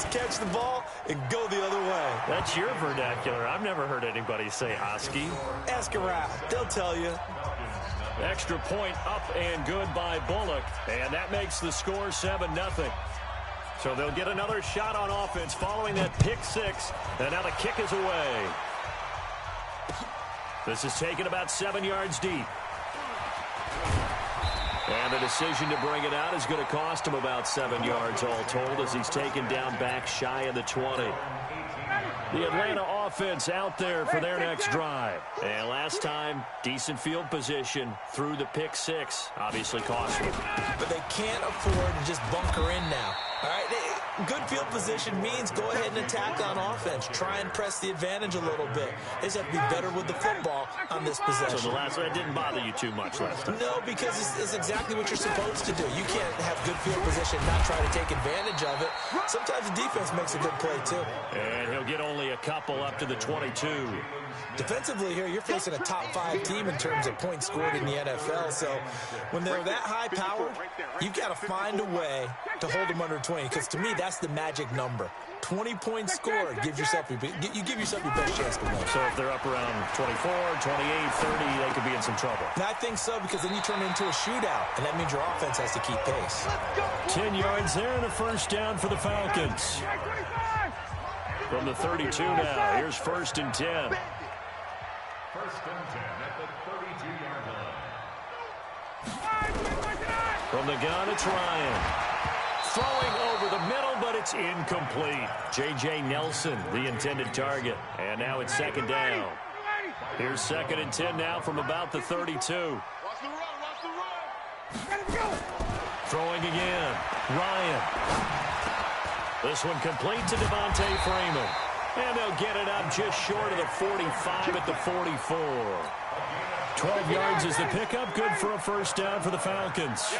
just catch the ball and go the other way. That's your vernacular. I've never heard anybody say husky. Ask around. They'll tell you. Extra point up and good by Bullock. And that makes the score 7-0. So they'll get another shot on offense following that pick six. And now the kick is away. This is taken about 7 yards deep. And the decision to bring it out is going to cost him about 7 yards all told as he's taken down back shy of the 20. The Atlanta offense out there for their next drive. And last time, decent field position through the pick six. Obviously costly. But they can't afford to just bunker in now. All right, good field position means go ahead and attack on offense. Try and press the advantage a little bit. They just have to be better with the football on this possession. So the last one didn't bother you too much last time? No, because it's exactly what you're supposed to do. You can't have good field position and not try to take advantage of it. Sometimes the defense makes a good play, too. And he'll get only a couple up to the 22. Defensively here, you're facing a top-5 team in terms of points scored in the NFL. So when they're that high-powered, you've got to find a way to hold them under 20. Because to me, that's the magic number. 20 points scored, you give yourself your best chance to win. So if they're up around 24, 28, 30, they could be in some trouble. And I think so, because then you turn it into a shootout, and that means your offense has to keep pace. 10 yards there and a first down for the Falcons. From the 32 now, here's 1st and 10. 1st and 10 at the 32-yard line. From the gun, it's Ryan. Throwing over the middle, but it's incomplete. J.J. Nelson, the intended target. And now it's 2nd down. Here's 2nd and 10 now from about the 32. Throwing again. Ryan. This one complete to Devontae Freeman. And they'll get it up just short of the 45 at the 44. 12 yards is the pickup. Good for a first down for the Falcons.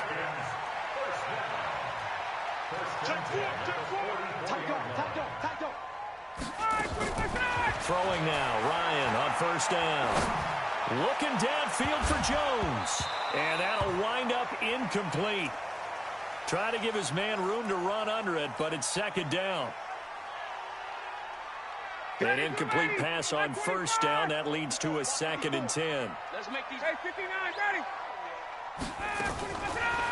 Throwing now. Ryan on 1st down. Looking downfield for Jones. And that'll wind up incomplete. Trying to give his man room to run under it, but it's 2nd down. An incomplete pass on 1st down. That leads to a 2nd and 10. Let's make these. Hey, 59, ready.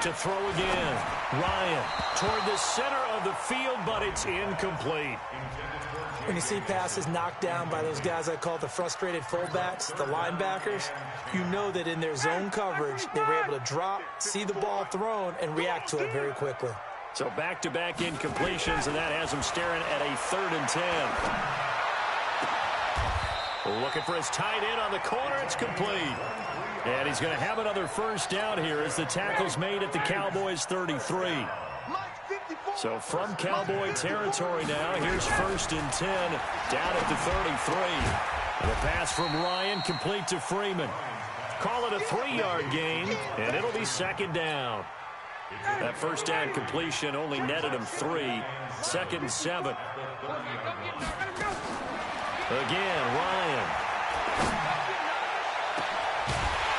To throw again. Ryan toward the center of the field, but it's incomplete. When you see passes knocked down by those guys I call the frustrated fullbacks, the linebackers, you know that in their zone coverage, they were able to drop, see the ball thrown, and react to it very quickly. So back-to-back incompletions, and that has them staring at a 3rd and 10. Looking for his tight end on the corner. It's complete. And he's going to have another first down here as the tackle's made at the Cowboys' 33. So from Cowboy territory now, here's 1st and 10 down at the 33. And a pass from Ryan complete to Freeman. Call it a 3-yard gain, and it'll be 2nd down. That first down completion only netted him 3. 2nd and 7. Again, Ryan.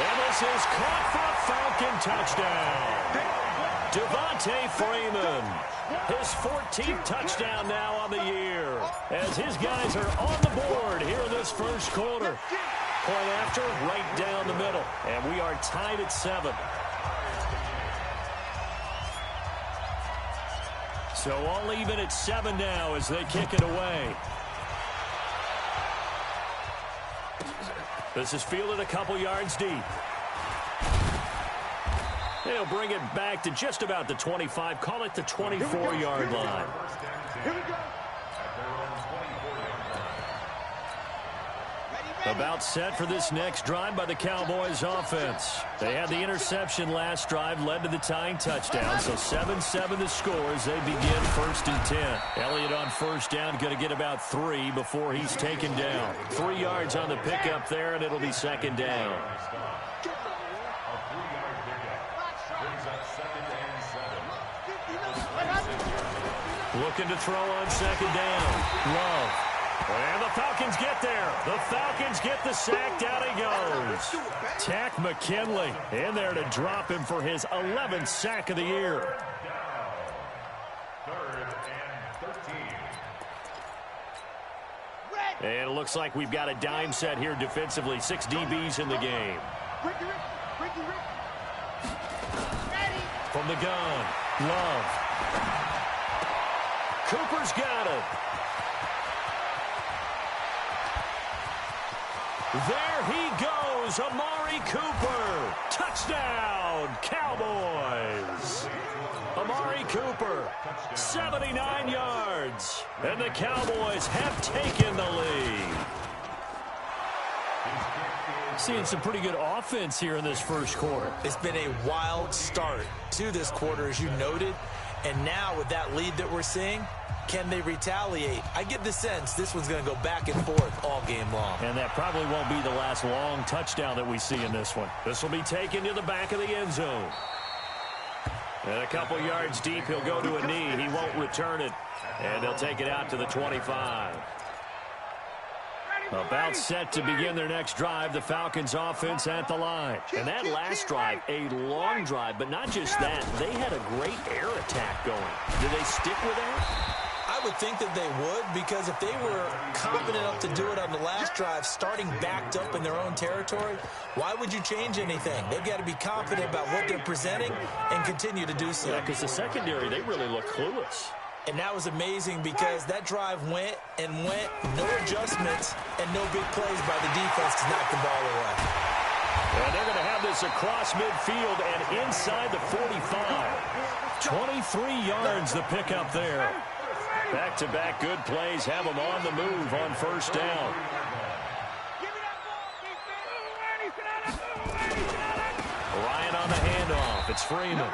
And this is caught for a Falcon touchdown. Devontae Freeman, his 14th touchdown now on the year, as his guys are on the board here in this first quarter. Point after, right down the middle, and we are tied at 7. So all even at 7 now as they kick it away. This is fielded a couple yards deep. They'll bring it back to just about the 25. Call it the 24-yard line. Here we go. About set for this next drive by the Cowboys offense. They had the interception last drive, led to the tying touchdown. So 7-7 the score as they begin 1st and 10. Elliott on 1st down, going to get about 3 before he's taken down. 3 yards on the pickup there, and it'll be 2nd down. Looking to throw on 2nd down. Love. And the Falcons get there. The Falcons get the sack. Down he goes. Tack McKinley in there to drop him for his 11th sack of the year. 3rd and 13. And it looks like we've got a dime set here defensively. 6 DBs in the game. From the gun, Love. Cooper's got it. There he goes, Amari Cooper. Touchdown, Cowboys. Amari Cooper, 79 yards. And the Cowboys have taken the lead. Seeing some pretty good offense here in this first quarter. It's been a wild start to this quarter, as you noted. And now with that lead that we're seeing, can they retaliate? I get the sense this one's going to go back and forth all game long. And that probably won't be the last long touchdown that we see in this one. This will be taken to the back of the end zone. And a couple yards deep, he'll go to a knee. He won't return it. And they'll take it out to the 25. About set to begin their next drive, the Falcons offense at the line. And that last drive, a long drive, but not just that. They had a great air attack going. Do they stick with that? I would think that they would, because if they were confident enough to do it on the last drive, starting backed up in their own territory, why would you change anything? They've got to be confident about what they're presenting and continue to do so. Yeah, because the secondary, they really look clueless. And that was amazing because that drive went and went, no adjustments, and no big plays by the defense to knock the ball away. And they're going to have this across midfield and inside the 45. 23 yards the pickup there. Back-to-back good plays have them on the move on first down. Ryan on the handoff. It's Freeman.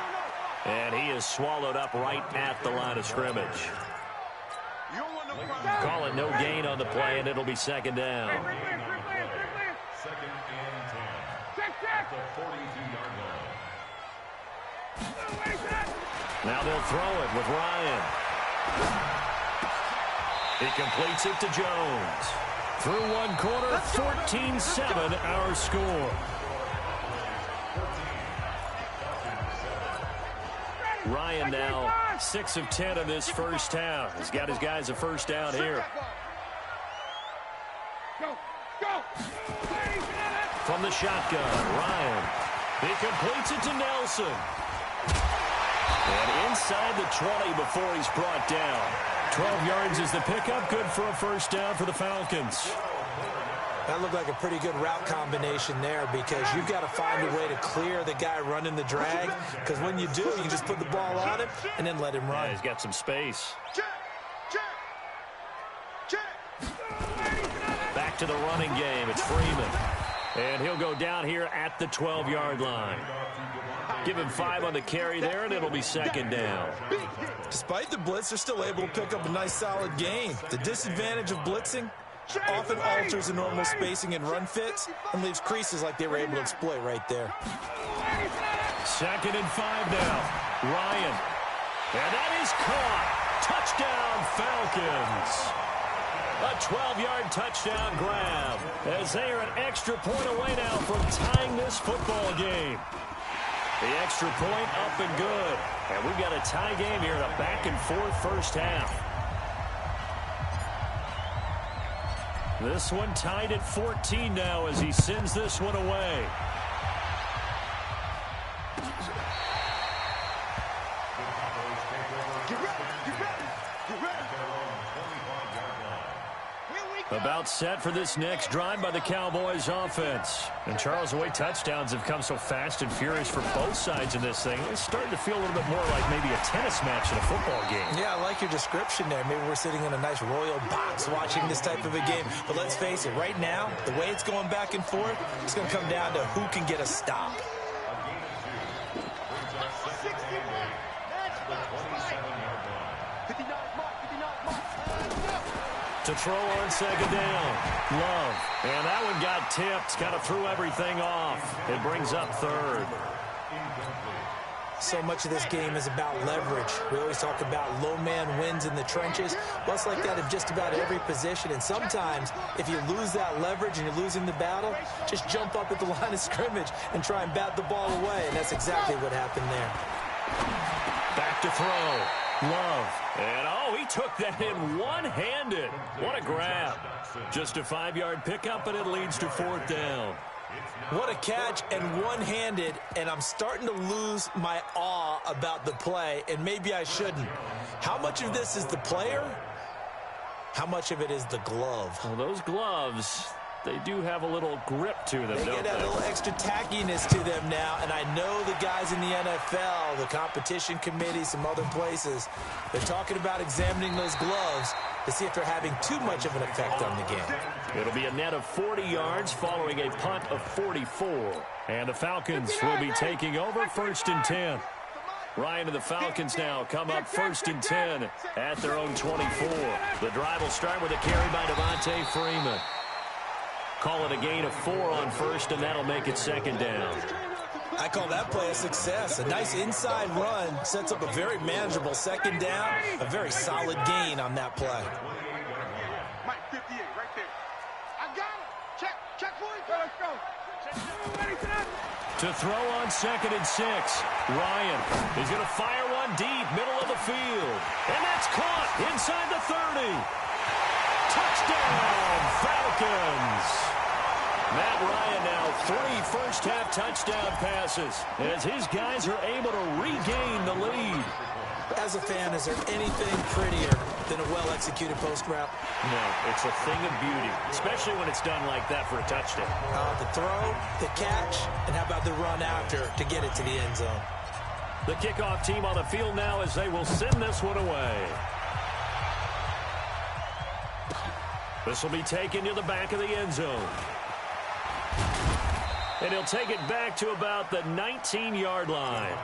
And he is swallowed up right at the line of scrimmage. Call it no gain on the play, and it'll be second down. Second and 10. At the 42-yard line. Now they'll throw it with Ryan. He completes it to Jones. Through one quarter, 14-7 our score. Ryan now 6 of 10 in this first half. He's got his guys a first down here. From the shotgun, Ryan. He completes it to Nelson. And inside the 20 before he's brought down. 12 yards is the pickup. Good for a first down for the Falcons. That looked like a pretty good route combination there, because you've got to find a way to clear the guy running the drag, because when you do, you can just put the ball on him and then let him run. Yeah, he's got some space. Back to the running game. It's Freeman. And he'll go down here at the 12-yard line. Give him 5 on the carry there, and it'll be second down. Despite the blitz, they're still able to pick up a nice, solid gain. The disadvantage of blitzing often alters the normal spacing and run fits and leaves creases like they were able to exploit right there. Second and 5 now. Ryan. And that is caught. Touchdown, Falcons. A 12-yard touchdown grab, as they are an extra point away now from tying this football game. The extra point up and good. And we've got a tie game here in a back-and-forth first half. This one tied at 14 now as he sends this one away. About set for this next drive by the Cowboys offense. And Charles, the way touchdowns have come so fast and furious for both sides in this thing, it's starting to feel a little bit more like maybe a tennis match in a football game. Yeah, I like your description there. Maybe we're sitting in a nice royal box watching this type of a game. But let's face it, right now, the way it's going back and forth, it's going to come down to who can get a stop. To throw on second down. Love. And that one got tipped. Kind of threw everything off. It brings up third. So much of this game is about leverage. We always talk about low man wins in the trenches. Well, it's like that in just about every position. And sometimes, if you lose that leverage and you're losing the battle, just jump up at the line of scrimmage and try and bat the ball away. And that's exactly what happened there. Back to throw. Love. And, oh, he took that in one-handed. What a grab. Just a 5-yard pickup, and it leads to 4th down. What a catch, and one-handed, and I'm starting to lose my awe about the play, and maybe I shouldn't. How much of this is the player? How much of it is the glove? Well, those gloves, they do have a little grip to them, They don't get that little extra tackiness to them now, and I know the guys in the NFL, the competition committee, some other places, they're talking about examining those gloves to see if they're having too much of an effect on the game. It'll be a net of 40 yards following a punt of 44. And the Falcons will be taking over 1st and 10. Ryan and the Falcons now come up 1st and 10 at their own 24. The drive will start with a carry by Devontae Freeman. Call it a gain of 4 on 1st, and that'll make it 2nd down. I call that play a success. A nice inside run sets up a very manageable 2nd down, a very solid gain on that play. Mike 58 right there. I got it. Check for it. Let's go. To throw on 2nd and 6. Ryan is going to fire one deep, middle of the field. And that's caught inside the 30. Touchdown, Falcons. Matt Ryan now 3 first-half touchdown passes as his guys are able to regain the lead. As a fan, is there anything prettier than a well-executed post route? No, it's a thing of beauty, especially when it's done like that for a touchdown. The throw, the catch, and how about the run after to get it to the end zone? The kickoff team on the field now as they will send this one away. This will be taken to the back of the end zone. And he'll take it back to about the 19-yard line.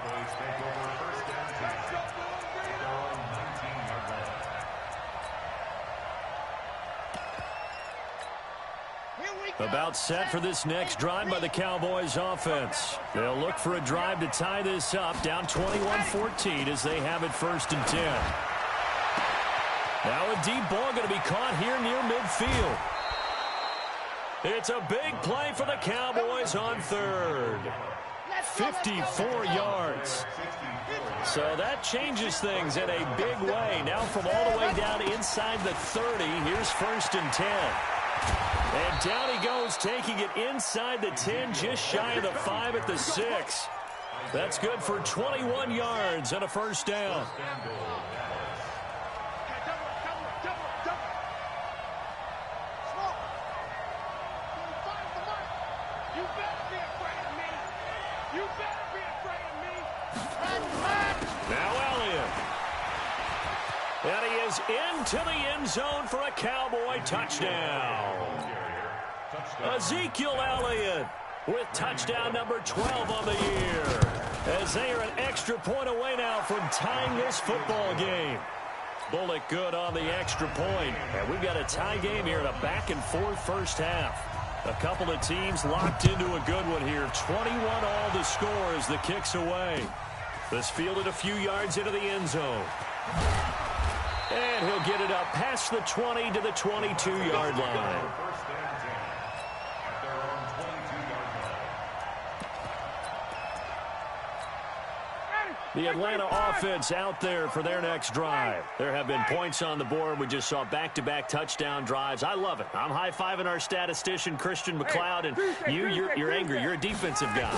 About set for this next drive by the Cowboys offense. They'll look for a drive to tie this up, down 21-14 as they have it 1st and 10. Now a deep ball going to be caught here near midfield. It's a big play for the Cowboys on 3rd. 54 yards. So that changes things in a big way. Now from all the way down inside the 30, here's 1st and 10. And down he goes, taking it inside the 10, just shy of the 5 at the 6. That's good for 21 yards and a 1st down. And he is into the end zone for a Cowboy touchdown. Ezekiel Elliott with touchdown number 12 on the year. As they are an extra point away now from tying this football game. Bullock good on the extra point. And we've got a tie game here in a back-and-forth first half. A couple of teams locked into a good one here. 21 all to score as the kick's away. This fielded a few yards into the end zone. And he'll get it up past the 20 to the 22-yard line. The Atlanta offense out there for their next drive. There have been points on the board. We just saw back-to-back touchdown drives. I love it. I'm high-fiving our statistician, Christian McLeod, and you're angry. You're a defensive guy.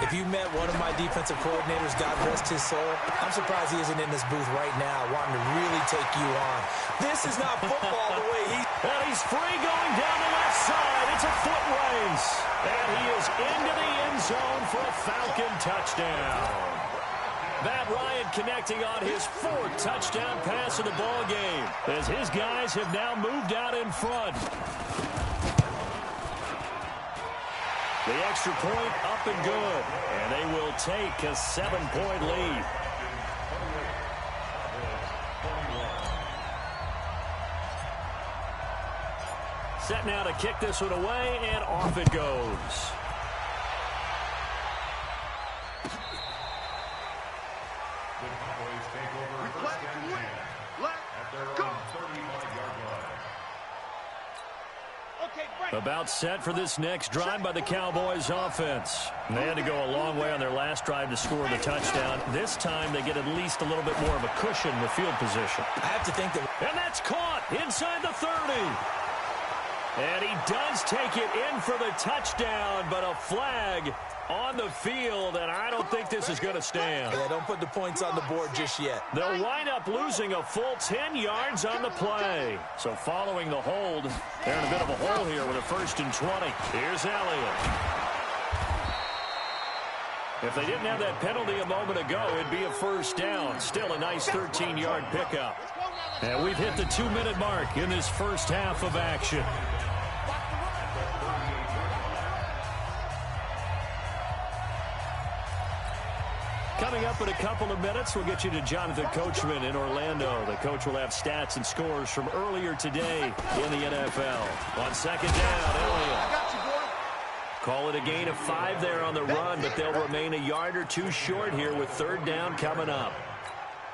If you met one of my defensive coordinators, God rest his soul, I'm surprised he isn't in this booth right now wanting to really take you on. This is not football the way he... And he's free going down the left side. It's a foot race. And he is into the end zone for a Falcon touchdown. Matt Ryan connecting on his 4th touchdown pass of the ball game as his guys have now moved out in front. The extra point up and good, and they will take a 7-point lead. Set now to kick this one away, and off it goes. Okay, About set for this next drive by the Cowboys offense. And they had to go a long way on their last drive to score the touchdown. This time they get at least a little bit more of a cushion with field position. I have to think that... And that's caught inside the 30. And he does take it in for the touchdown, but a flag on the field, and I don't think this is going to stand. Yeah, don't put the points on the board just yet. They'll wind up losing a full 10 yards on the play. So following the hold, they're in a bit of a hole here with a 1st and 20. Here's Elliott. If they didn't have that penalty a moment ago, it'd be a 1st down. Still a nice 13-yard pickup. And we've hit the 2-minute mark in this first half of action. Coming up in a couple of minutes, we'll get you to Jonathan Coachman in Orlando. The coach will have stats and scores from earlier today in the NFL. On 2nd down, Elliott. Call it a gain of 5 there on the run, but they'll remain a yard or 2 short here with 3rd down coming up.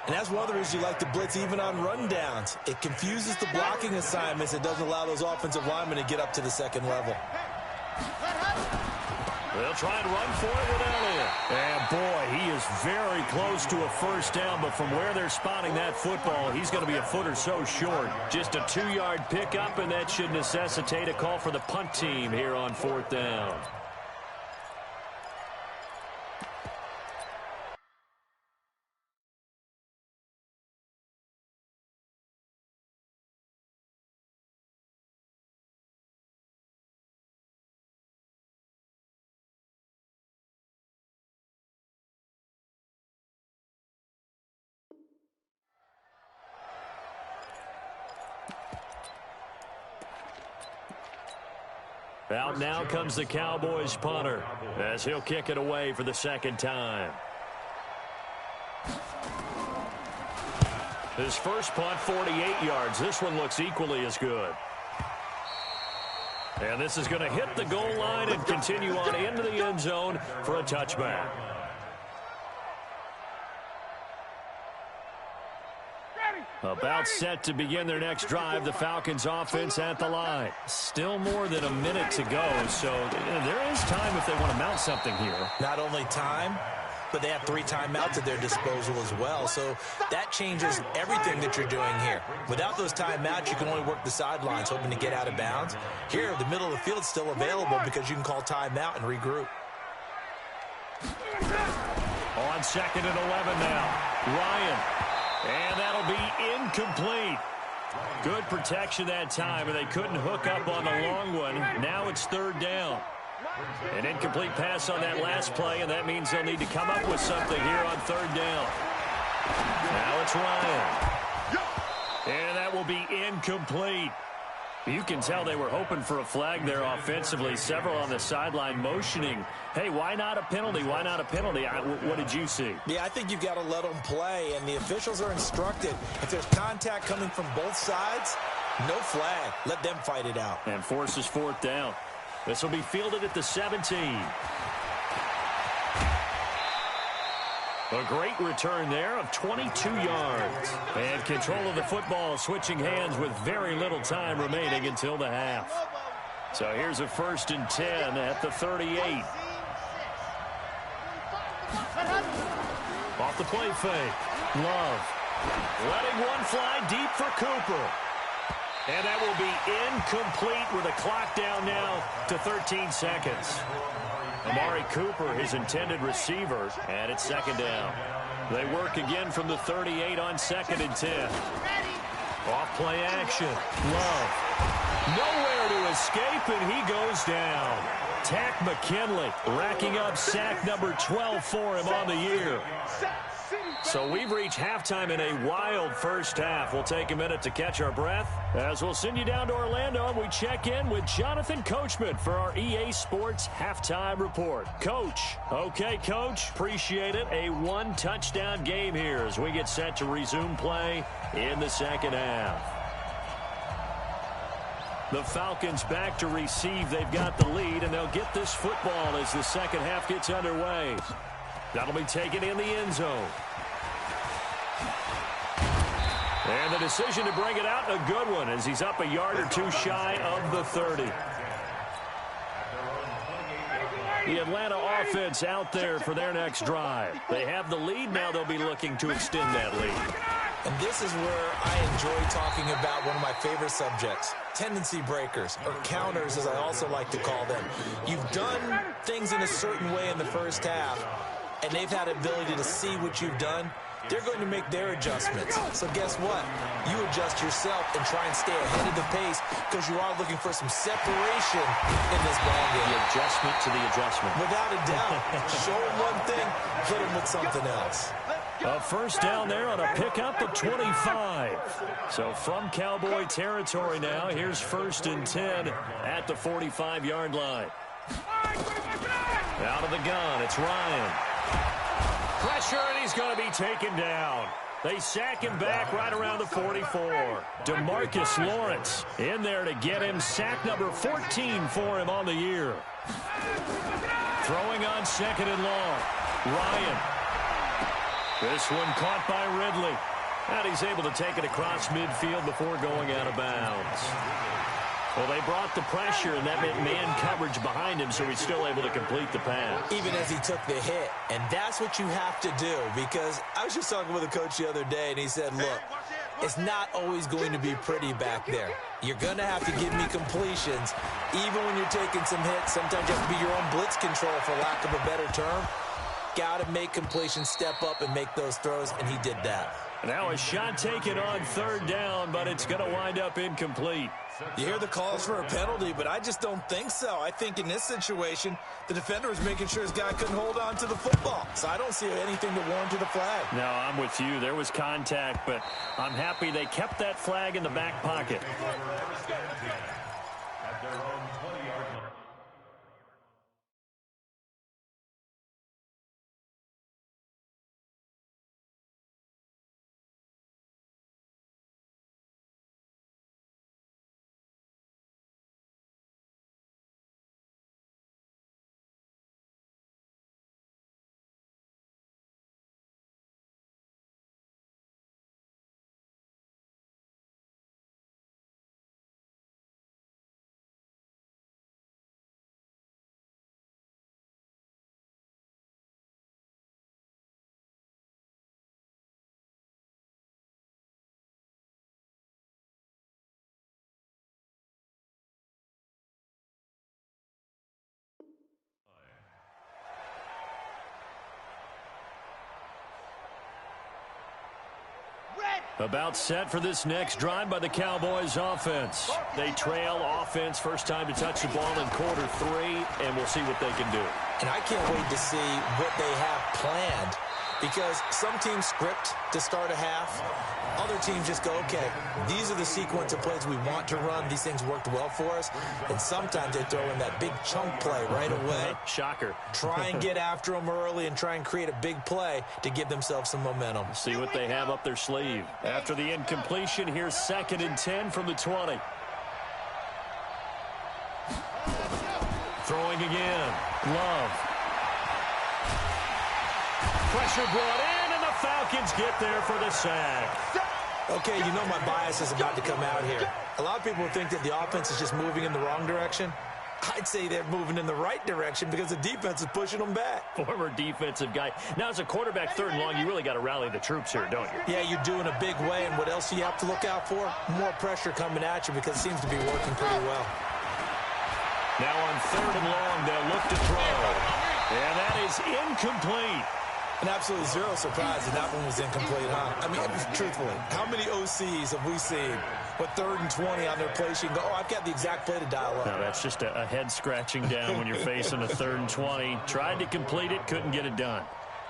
And that's one of the reasons you like to blitz even on rundowns. It confuses the blocking assignments. It doesn't allow those offensive linemen to get up to the 2nd level. They'll try and run for it with Elliott. And, boy, he is very close to a 1st down, but from where they're spotting that football, he's going to be a foot or so short. Just a 2-yard pickup, and that should necessitate a call for the punt team here on 4th down. Out now comes the Cowboys punter as he'll kick it away for the 2nd time. His first punt, 48 yards. This one looks equally as good. And this is going to hit the goal line and continue on into the end zone for a touchback. About set to begin their next drive, the Falcons offense at the line. Still more than a minute to go, so there is time if they want to mount something here. Not only time, but they have 3 timeouts at their disposal as well, so that changes everything that you're doing here. Without those timeouts, you can only work the sidelines, hoping to get out of bounds. Here, the middle of the field is still available because you can call timeout and regroup. On 2nd and 11 now, Ryan. And that'll be incomplete. Good protection that time, and they couldn't hook up on the long one. Now it's 3rd down. An incomplete pass on that last play, and that means they'll need to come up with something here on 3rd down. Now it's Ryan. And that will be incomplete. You can tell they were hoping for a flag there offensively. Several on the sideline motioning. Hey, why not a penalty? Why not a penalty? What did you see? Yeah, I think you've got to let them play, and the officials are instructed. If there's contact coming from both sides, no flag. Let them fight it out. And forces 4th down. This will be fielded at the 17. A great return there of 22 yards. And control of the football switching hands with very little time remaining until the half. So here's a 1st and 10 at the 38. Off the play fake. Love. Letting one fly deep for Cooper. And that will be incomplete with a clock down now to 13 seconds. Amari Cooper, his intended receiver, and it's 2nd down. They work again from the 38 on 2nd and 10. Off play action. Love. Nowhere to escape, and he goes down. Tack McKinley racking up sack number 12 for him on the year. So we've reached halftime in a wild first half. We'll take a minute to catch our breath as we'll send you down to Orlando and we check in with Jonathan Coachman for our EA Sports Halftime Report. Coach. Okay, Coach. Appreciate it. A 1-touchdown game here as we get set to resume play in the 2nd half. The Falcons back to receive. They've got the lead, and they'll get this football as the 2nd half gets underway. That'll be taken in the end zone. And the decision to bring it out, a good one, as he's up a yard or 2 shy of the 30. The Atlanta offense out there for their next drive. They have the lead. Now they'll be looking to extend that lead. And this is where I enjoy talking about one of my favorite subjects, tendency breakers, or counters as I also like to call them. You've done things in a certain way in the first half, and they've had the ability to see what you've done. They're going to make their adjustments. So guess what? You adjust yourself and try and stay ahead of the pace because you are looking for some separation in this ball game. The adjustment to the adjustment. Without a doubt. Show them one thing, hit them with something else. A first down there on a pickup of 25. So from Cowboy territory now, here's 1st and 10 at the 45-yard line. Out of the gun, it's Ryan. Pressure, and he's going to be taken down. They sack him back right around the 44. DeMarcus Lawrence in there to get him. Sack number 14 for him on the year. Throwing on 2nd and long. Ryan. This one caught by Ridley. And he's able to take it across midfield before going out of bounds. Well, they brought the pressure, and that meant man coverage behind him, so he's still able to complete the pass. Even as he took the hit. And that's what you have to do, because I was just talking with a coach the other day, and he said, look, it's not always going to be pretty back there. You're going to have to give me completions. Even when you're taking some hits, sometimes you have to be your own blitz control, for lack of a better term. Got to make completions, step up, and make those throws, and he did that. Now a shot taken on 3rd down, but it's going to wind up incomplete. You hear the calls for a penalty, but I just don't think so. I think in this situation, the defender was making sure his guy couldn't hold on to the football. So I don't see anything to warrant to the flag. No, I'm with you. There was contact, but I'm happy they kept that flag in the back pocket. At their own 20-yard line. About set for this next drive by the Cowboys offense. They trail offense, first time to touch the ball in quarter 3, and we'll see what they can do. And I can't wait to see what they have planned, because some teams script to start a half. Other teams just go, okay, these are the sequence of plays we want to run. These things worked well for us. And sometimes they throw in that big chunk play right away. Shocker. Try and get after them early and try and create a big play to give themselves some momentum. See what they have up their sleeve. After the incompletion, here's 2nd and 10 from the 20. Throwing again. Love. Pressure brought in, and the Falcons get there for the sack. Okay, you know my bias is about to come out here. A lot of people think that the offense is just moving in the wrong direction. I'd say they're moving in the right direction because the defense is pushing them back. Former defensive guy. Now, as a quarterback 3rd and long, you really got to rally the troops here, don't you? Yeah, you do in a big way, and what else do you have to look out for? More pressure coming at you because it seems to be working pretty well. Now on 3rd and long, they'll look to throw. And that is incomplete. And absolutely zero surprise that that one was incomplete, huh? I mean, truthfully, how many OCs have we seen with 3rd and 20 on their play sheet and go, oh, I've got the exact play to dial up? No, that's just a head scratching down when you're facing a 3rd and 20. Tried to complete it, couldn't get it done.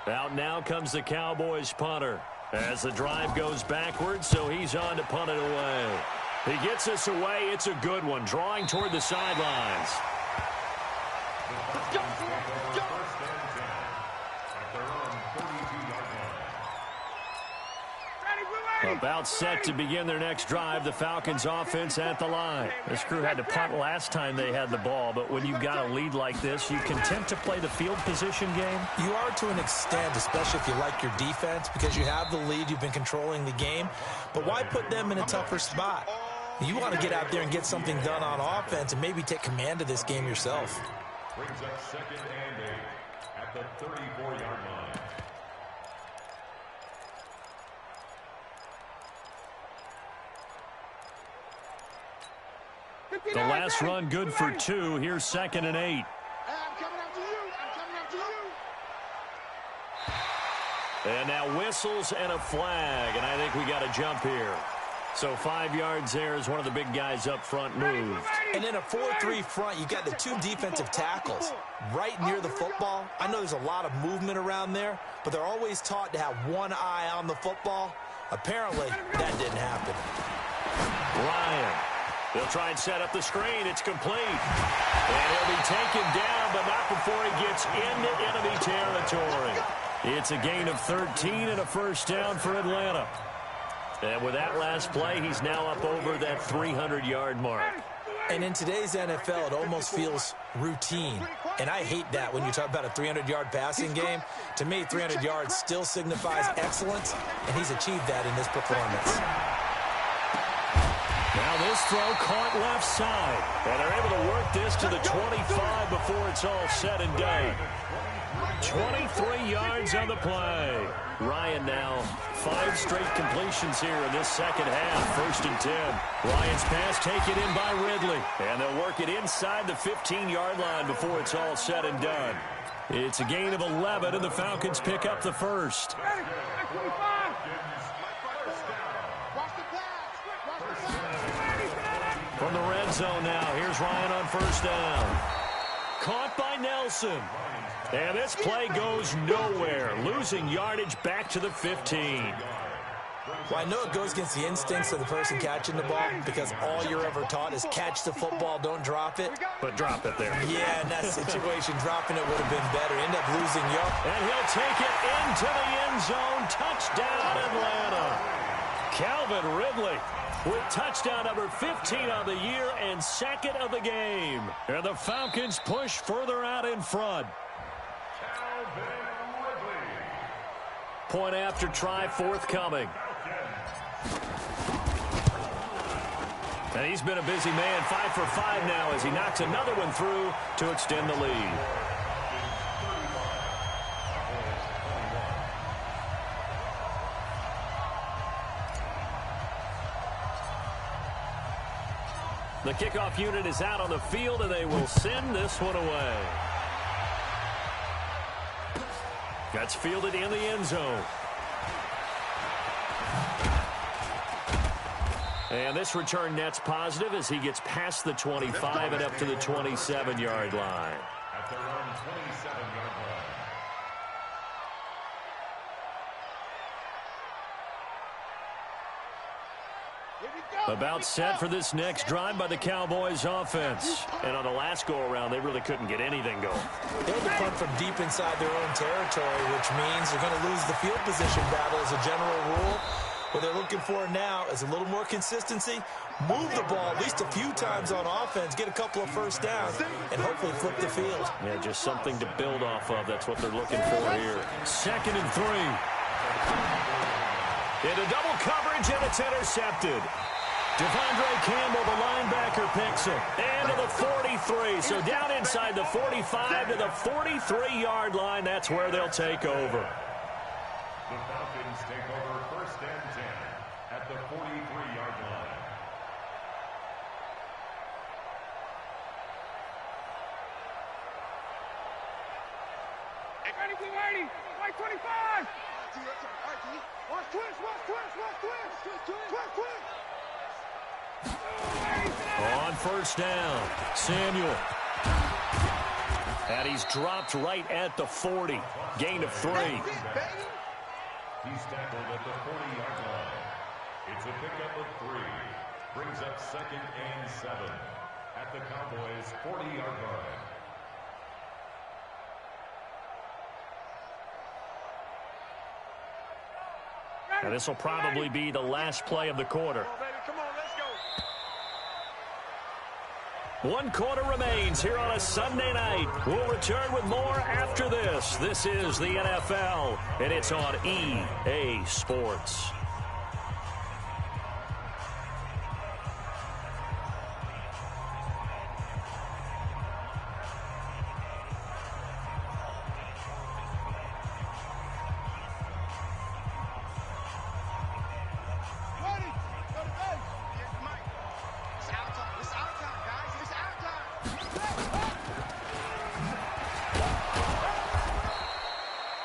Out now comes the Cowboys punter as the drive goes backwards, so he's on to punt it away. He gets us away. It's a good one, drawing toward the sidelines. About set to begin their next drive, the Falcons offense at the line. This crew had to punt last time they had the ball, but when you've got a lead like this, you content to play the field position game? You are to an extent, especially if you like your defense, because you have the lead, you've been controlling the game. But why put them in a tougher spot? You want to get out there and get something done on offense and maybe take command of this game yourself. Brings up 2nd and 8 at the 34-yard line. The last run good for 2. Here's 2nd and 8. I'm coming after you. I'm coming after you. And now whistles and a flag, and I think we got a jump here. So 5 yards there as one of the big guys up front moved. And in a 4-3 front, you got the 2 defensive tackles right near the football. I know there's a lot of movement around there, but they're always taught to have one eye on the football. Apparently, that didn't happen. Ryan. They'll try and set up the screen. It's complete. And he'll be taken down, but not before he gets into enemy territory. It's a gain of 13 and a first down for Atlanta. And with that last play, he's now up over that 300-yard mark. And in today's NFL, it almost feels routine. And I hate that when you talk about a 300-yard passing game. To me, 300 yards still signifies excellence, and he's achieved that in this performance. Now this throw caught left side. And they're able to work this to the 25 before it's all said and done. 23 yards on the play. Ryan now 5 straight completions here in this second half. 1st and 10. Ryan's pass taken in by Ridley. And they'll work it inside the 15-yard line before it's all said and done. It's a gain of 11, and the Falcons pick up the first. From the red zone now, here's Ryan on 1st down. Caught by Nelson. And this play goes nowhere. Losing yardage back to the 15. Well, I know it goes against the instincts of the person catching the ball because all you're ever taught is catch the football, don't drop it. But drop it there. Yeah, in that situation, dropping it would have been better. End up losing yards. And he'll take it into the end zone. Touchdown, Atlanta. Calvin Ridley with touchdown number 15 on the year and 2nd of the game. And the Falcons push further out in front. Point after try forthcoming. And he's been a busy man. 5 for 5 now as he knocks another one through to extend the lead. The kickoff unit is out on the field, and they will send this one away. That's fielded in the end zone. And this return net's positive as he gets past the 25 and up to the 27-yard line. At their own 27-yard line. About set for this next drive by the Cowboys offense. And on the last go-around, they really couldn't get anything going. They had to punt from deep inside their own territory, which means they're going to lose the field position battle as a general rule. What they're looking for now is a little more consistency, move the ball at least a few times on offense, get a couple of first downs, and hopefully flip the field. Yeah, just something to build off of. That's what they're looking for here. 2nd and 3. Into double coverage, and it's intercepted. Devondre Campbell, the linebacker, picks it. And to the 43. So down inside the 45 to the 43-yard line. That's where they'll take over. The Falcons take over 1st and 10 at the 43-yard line. Ready, right 25. Watch twist, watch twist, watch twist, twist, twist. On 1st down, Samuel. And he's dropped right at the 40. Gain of 3. He's tackled at the 40-yard line. It's a pickup of 3. Brings up 2nd and 7 at the Cowboys' 40-yard line. And this will probably be the last play of the quarter. Come on, let's go. 1 quarter remains here on a Sunday night. We'll return with more after this. This is the NFL, and it's on EA Sports.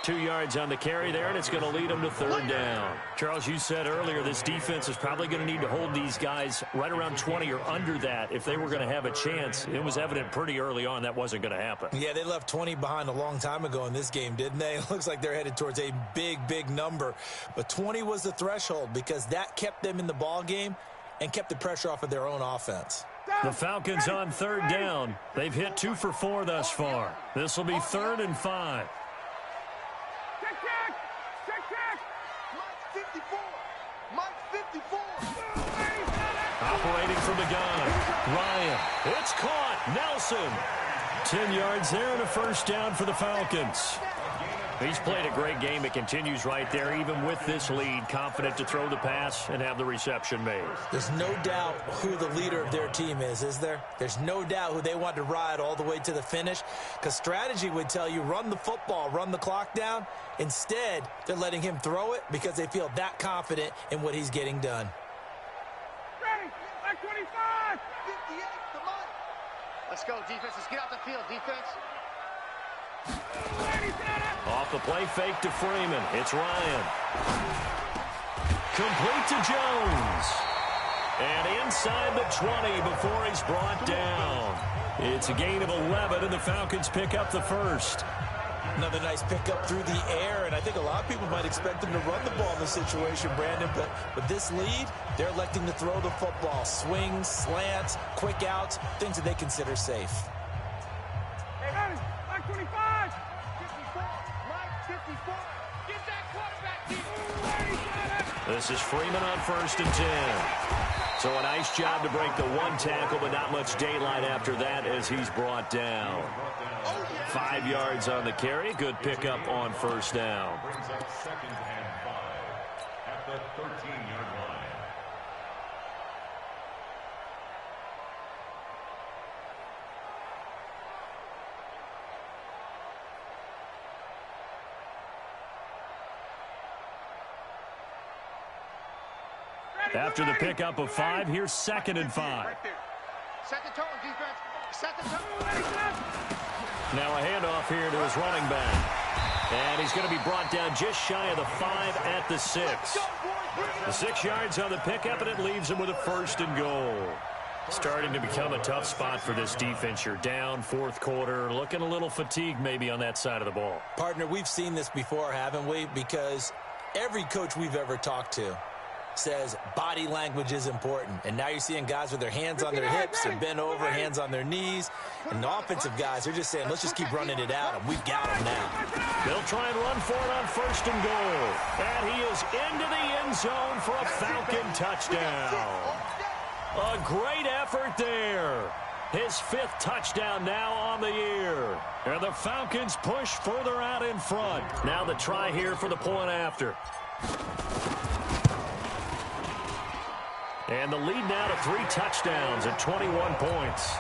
2 yards on the carry there, and it's going to lead them to 3rd down. Charles, you said earlier this defense is probably going to need to hold these guys right around 20 or under that if they were going to have a chance. It was evident pretty early on that wasn't going to happen. Yeah, they left 20 behind a long time ago in this game, didn't they? It looks like they're headed towards a big number. But 20 was the threshold because that kept them in the ball game and kept the pressure off of their own offense. The Falcons on 3rd down. They've hit 2 for 4 thus far. This will be 3rd and 5. Operating from the gun. Ryan. It's caught. Nelson. 10 yards there and a 1st down for the Falcons. He's played a great game. It continues right there, even with this lead, confident to throw the pass and have the reception made. There's no doubt who the leader of their team is there? There's no doubt who they want to ride all the way to the finish, because strategy would tell you run the football, run the clock down. Instead, they're letting him throw it because they feel that confident in what he's getting done. Ready, like 25. 58, come on. Let's go, defense. Let's get out the field, defense. Off the play fake to Freeman. It's Ryan. Complete to Jones. And inside the 20 before he's brought down. It's a gain of 11, and the Falcons pick up the 1st. Another nice pickup through the air, and I think a lot of people might expect them to run the ball in this situation, Brandon, but with this lead, they're electing to throw the football. Swings, slants, quick outs, things that they consider safe. Ready, like 25. 54, Mike, 54. Get that quarterback deep. This is Freeman on 1st and 10. So a nice job to break the 1 tackle, but not much daylight after that as he's brought down. 5 yards on the carry. Good pickup on 1st down. Brings up 2nd and 5 at the 13-yard line. After the pickup of 5, here's 2nd and 5. Right there. Second tone, defense. Second tone. Now a handoff here to his running back. And he's going to be brought down just shy of the 5 at the 6. The 6 yards on the pickup, and it leaves him with a 1st and goal. Starting to become a tough spot for this defense. You're down 4th quarter, looking a little fatigued maybe on that side of the ball. Partner, we've seen this before, haven't we? Because every coach we've ever talked to says body language is important. And now you're seeing guys with their hands on their hips, they're bent over, hands on their knees. And the offensive guys, they're just saying, let's just keep running it out, and we've got them now. They'll try and run for it on 1st and goal. And he is into the end zone for a Falcon touchdown. A great effort there. His 5th touchdown now on the year. And the Falcons push further out in front. Now the try here for the point after. And the lead now to 3 touchdowns and 21 points.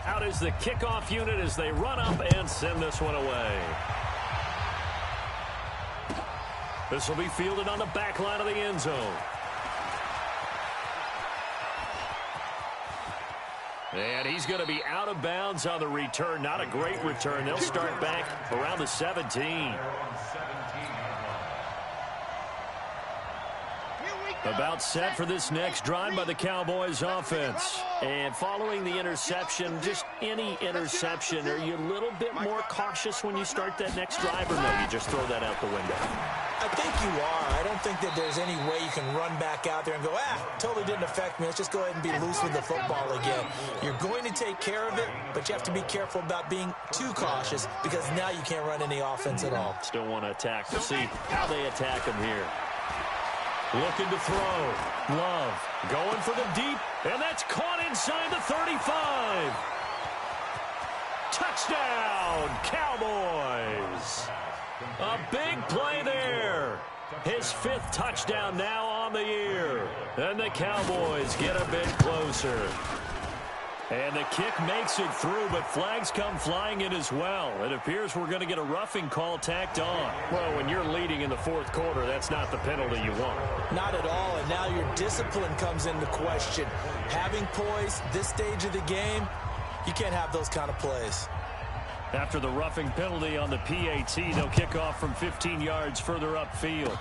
Out is the kickoff unit as they run up and send this one away. This will be fielded on the back line of the end zone. And he's going to be out of bounds on the return. Not a great return. They'll start back around the 17. About set for this next drive by the Cowboys offense. And following the interception, just any interception, are you a little bit more cautious when you start that next drive, or no, you just throw that out the window? I think you are. I don't think that there's any way you can run back out there and go, totally didn't affect me. Let's just go ahead and be loose with the football again. You're going to take care of it, but you have to be careful about being too cautious because now you can't run any offense at all. Still want to attack. We'll see how they attack him here. Looking to throw. Love going for the deep, and that's caught inside the 35. Touchdown, Cowboys. A big play there. His 5th touchdown now on the year. And the Cowboys get a bit closer. And the kick makes it through, but flags come flying in as well. It appears we're going to get a roughing call tacked on. Well, when you're leading in the fourth quarter, that's not the penalty you want. Not at all, and now your discipline comes into question. Having poise this stage of the game, you can't have those kind of plays. After the roughing penalty on the PAT, they'll kick off from 15 yards further upfield.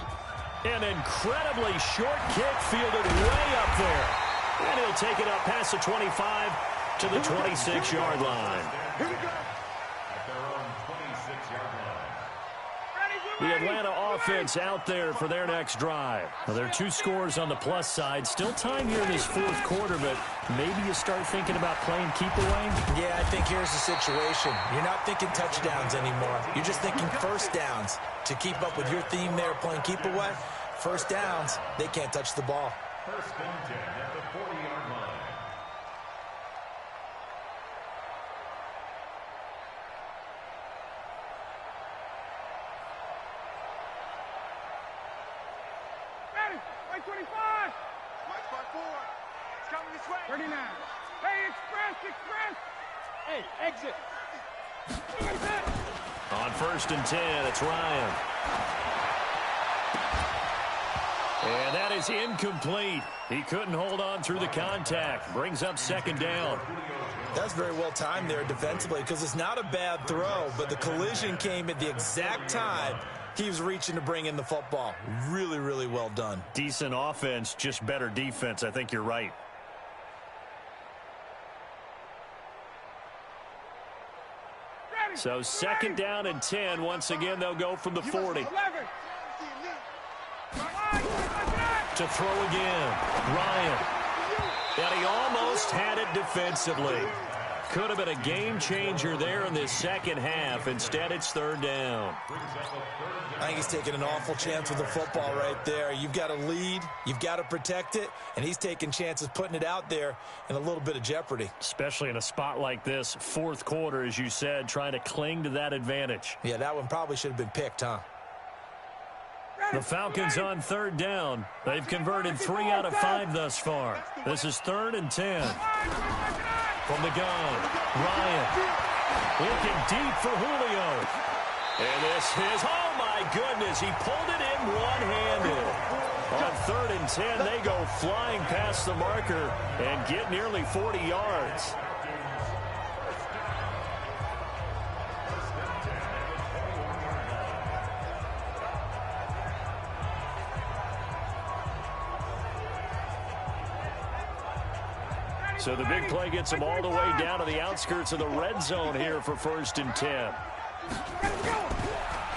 An incredibly short kick fielded way up there. And he'll take it up past the 25 to the 26-yard line. Here we go. At their own 26-yard line. The Atlanta offense out there for their next drive. Well, there are 2 scores on the plus side. Still time here in this fourth quarter, but maybe you start thinking about playing keep away? Yeah, I think here's the situation. You're not thinking touchdowns anymore. You're just thinking first downs. To keep up with your theme there, playing keep away, first downs, they can't touch the ball. First and 10 at the 40-yard line. Ready, right 25. Right spot 4. It's coming this way. 39. Hey, express. Hey, exit. On first and 10, it's Ryan. And that is incomplete. He couldn't hold on through the contact. Brings up second down. That's very well timed there defensively because it's not a bad throw, but the collision came at the exact time he was reaching to bring in the football. Really, really well done. Decent offense, just better defense. I think you're right. So second down and 10. Once again, they'll go from the 40. To throw again. Ryan. And he almost had it defensively. Could have been a game changer there in this second half. Instead, it's third down. I think he's taking an awful chance with the football right there. You've got to lead. You've got to protect it. And he's taking chances putting it out there in a little bit of jeopardy. Especially in a spot like this, fourth quarter, as you said, trying to cling to that advantage. Yeah, that one probably should have been picked, huh? The Falcons on third down. They've converted 3 out of 5 thus far. This is third and 10. From the gun, Ryan looking deep for Julio. And this is, oh my goodness, he pulled it in one-handed. On third and 10, they go flying past the marker and get nearly 40 yards. So the big play gets them all the way down to the outskirts of the red zone here for first and 10.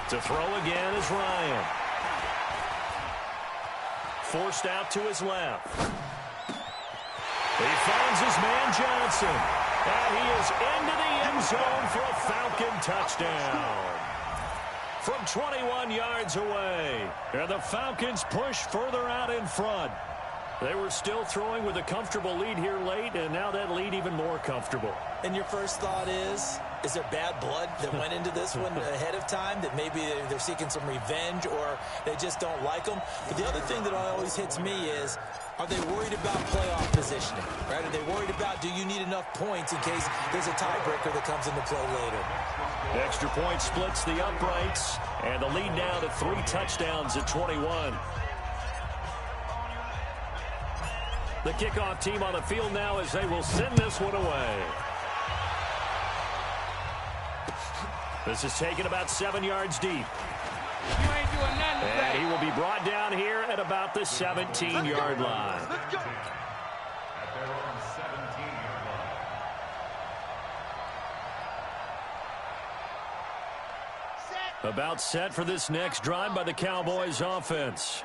To throw again is Ryan. Forced out to his left. He finds his man Johnson. And he is into the end zone for a Falcon touchdown. From 21 yards away. And the Falcons push further out in front. They were still throwing with a comfortable lead here late, and now that lead even more comfortable. And your first thought is there bad blood that went into this one ahead of time, that maybe they're seeking some revenge or they just don't like them? But the other thing that always hits me is, are they worried about playoff positioning? Right? Are they worried about, do you need enough points in case there's a tiebreaker that comes into play later? The extra point splits the uprights, and the lead now to 3 touchdowns at 21. The kickoff team on the field now as they will send this one away. This is taken about 7 yards deep. You ain't doing nothing today. And he will be brought down here at about the 17-yard line. Let's go. At their own 17-yard line. About set for this next drive by the Cowboys offense.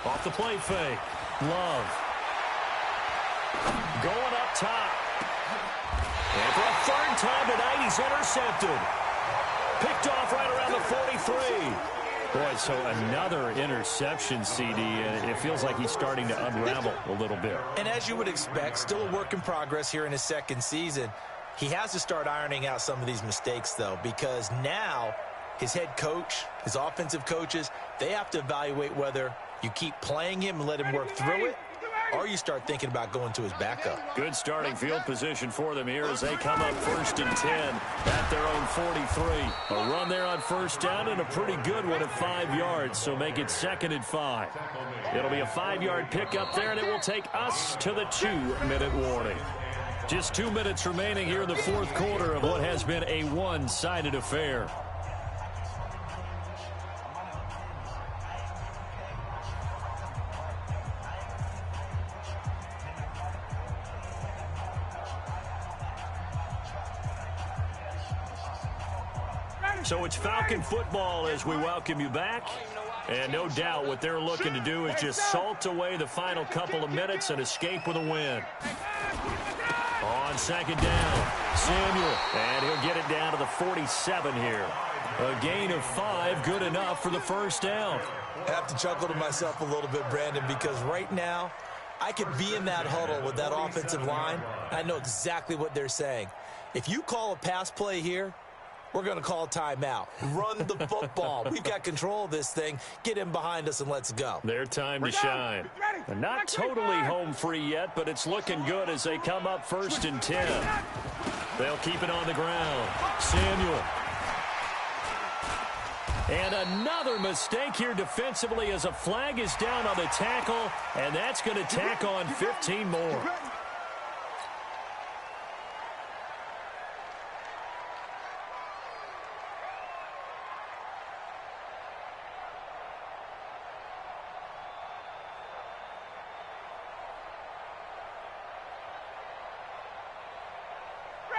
Off the play fake. Love. Going up top. And for a third time tonight, he's intercepted. Picked off right around the 43. Boy, so another interception, CD, and it feels like he's starting to unravel a little bit. And as you would expect, still a work in progress here in his second season. He has to start ironing out some of these mistakes, though, because now his head coach, his offensive coaches, they have to evaluate whether you keep playing him and let him work through it, or you start thinking about going to his backup. Good starting field position for them here as they come up 1st and 10 at their own 43. A run there on 1st down and a pretty good one at 5 yards, so make it 2nd and 5. It'll be a 5-yard pickup there, and it will take us to the 2-minute warning. Just 2 minutes remaining here in the 4th quarter of what has been a one-sided affair. So it's Falcon football as we welcome you back. And no doubt what they're looking to do is just salt away the final couple of minutes and escape with a win. On 2nd down, Samuel. And he'll get it down to the 47 here. A gain of 5, good enough for the 1st down. I have to chuckle to myself a little bit, Brandon, because right now I could be in that huddle with that offensive line. I know exactly what they're saying. If you call a pass play here, we're going to call a timeout. Run the football. We've got control of this thing. Get in behind us and let's go. Their time to shine. They're not totally home free yet, but it's looking good as they come up 1st and 10. They'll keep it on the ground. Samuel. And another mistake here defensively as a flag is down on the tackle, and that's going to tack on 15 more.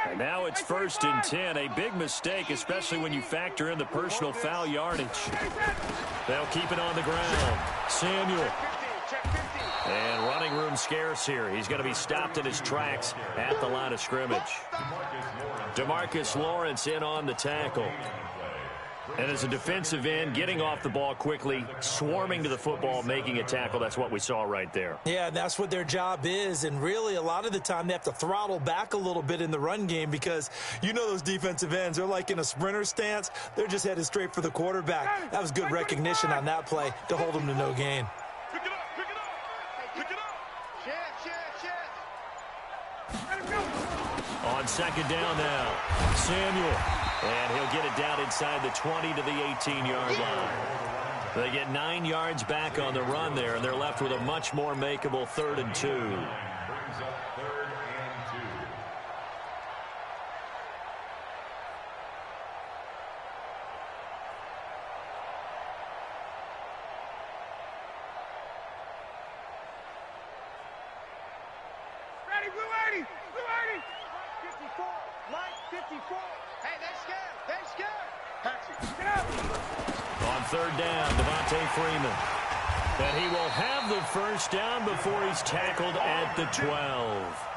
And now it's 1st and 10. A big mistake, especially when you factor in the personal foul yardage. They'll keep it on the ground. Samuel. And running room scarce here. He's going to be stopped in his tracks at the line of scrimmage. DeMarcus Lawrence in on the tackle. And as a defensive end, getting off the ball quickly, swarming to the football, making a tackle, that's what we saw right there. Yeah, and that's what their job is. And really, a lot of the time, they have to throttle back a little bit in the run game because you know those defensive ends, they're like in a sprinter stance. They're just headed straight for the quarterback. That was good recognition on that play to hold them to no gain. Pick it up, pick it up. Pick it up. On 2nd down now, Samuel. And he'll get it down inside the 20 to the 18-yard line. They get 9 yards back on the run there, and they're left with a much more makeable 3rd and 2. Brings up 3rd and 2. Ready, blue 80, blue 80. 54, light 54. Hey, they're scared. They're scared. Get up. On 3rd down, Devontae Freeman. And he will have the 1st down before he's tackled at the 12.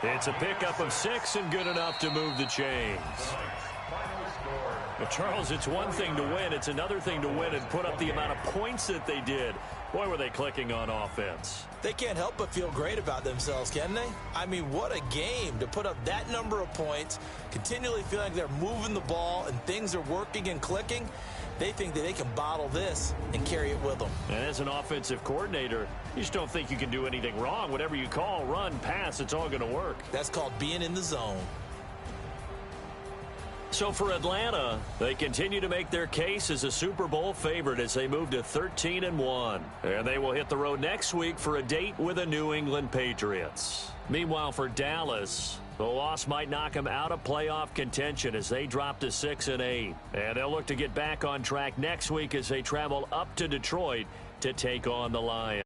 It's a pickup of 6 and good enough to move the chains. But Charles, it's one thing to win. It's another thing to win and put up the amount of points that they did. Boy, were they clicking on offense. They can't help but feel great about themselves, can they? I mean, what a game to put up that number of points, continually feeling like they're moving the ball and things are working and clicking. They think that they can bottle this and carry it with them. And as an offensive coordinator, you just don't think you can do anything wrong. Whatever you call, run, pass, it's all going to work. That's called being in the zone. So for Atlanta, they continue to make their case as a Super Bowl favorite as they move to 13-1. And they will hit the road next week for a date with the New England Patriots. Meanwhile, for Dallas, the loss might knock them out of playoff contention as they drop to 6-8. And they'll look to get back on track next week as they travel up to Detroit to take on the Lions.